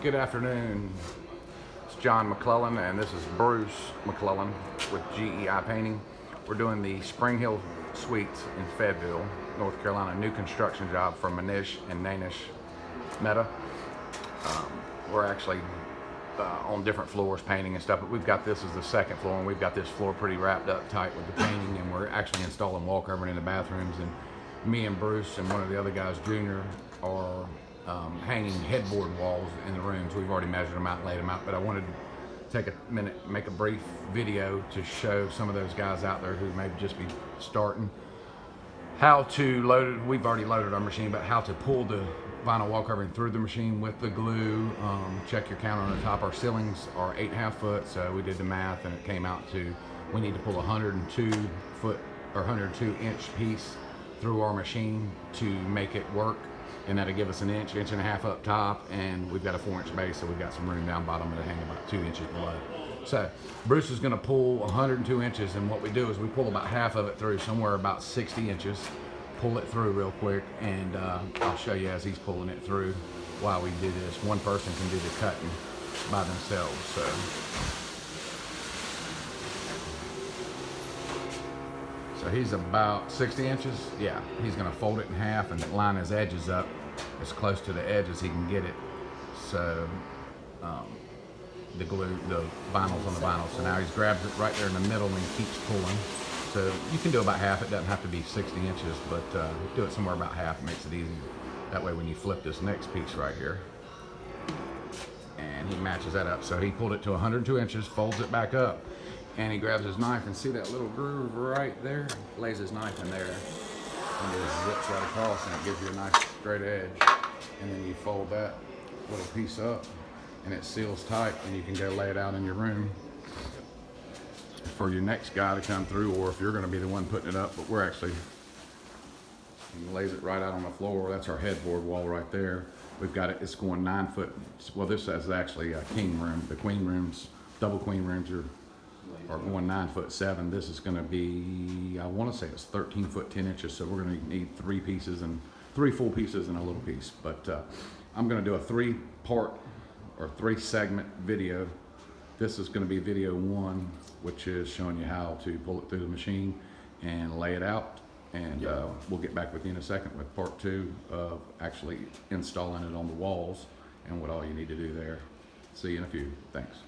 Good afternoon. It's John McClellan and this is Bruce McClellan with GEI Painting. We're doing the Spring Hill Suites in Fayetteville, North Carolina. New construction job for Manish and Nanish Mehta. We're actually on different floors painting and stuff, but we've got this as the second floor, and we've got this floor pretty wrapped up tight with the painting, and we're actually installing wall covering in the bathrooms. And me and Bruce and one of the other guys, Junior, are hanging headboard walls in the rooms. We've already measured them out and laid them out, but I wanted to take a minute, make a brief video to show some of those guys out there who may just be starting how to load it. We've already loaded our machine, but how to pull the vinyl wall covering through the machine with the glue. Check your count on the top. Our ceilings are 8.5 foot, so we did the math and it came out to we need to pull a 102 foot or 102 inch piece through our machine to make it work, and that'll give us an inch and a half up top, and we've got a 4-inch base, so we've got some room down bottom to hang about 2 inches below. So Bruce is going to pull 102 inches, and what we do is we pull about half of it through, somewhere about 60 inches. Pull it through real quick, and I'll show you as he's pulling it through while we do this. One person can do the cutting by themselves. So he's about 60 inches. Yeah, he's gonna fold it in half and line his edges up as close to the edge as he can get it. So the glue, the vinyl's on the vinyl. So now he's grabbed it right there in the middle and keeps pulling. So you can do about half. It doesn't have to be 60 inches, but do it somewhere about half. It makes it easy. That way when you flip this next piece right here, and he matches that up. So he pulled it to 102 inches, folds it back up, and he grabs his knife, and see that little groove right there? Lays his knife in there, and it zips right across, and it gives you a nice straight edge. And then you fold that little piece up, and it seals tight, and you can go lay it out in your room for your next guy to come through, or if you're going to be the one putting it up. But we're actually, he lays it right out on the floor. That's our headboard wall right there. We've got it, it's going 9 foot. Well, this is actually a king room. The queen rooms, double queen rooms are going 9'7". This is going to be, I want to say it's 13 foot 10 inches. So we're going to need 3 pieces, and 3 full pieces and a little piece. But I'm going to do a 3-part or 3-segment video. This is going to be video 1, which is showing you how to pull it through the machine and lay it out. And we'll get back with you in a second with part 2 of actually installing it on the walls and what all you need to do there. See you in a few. Thanks.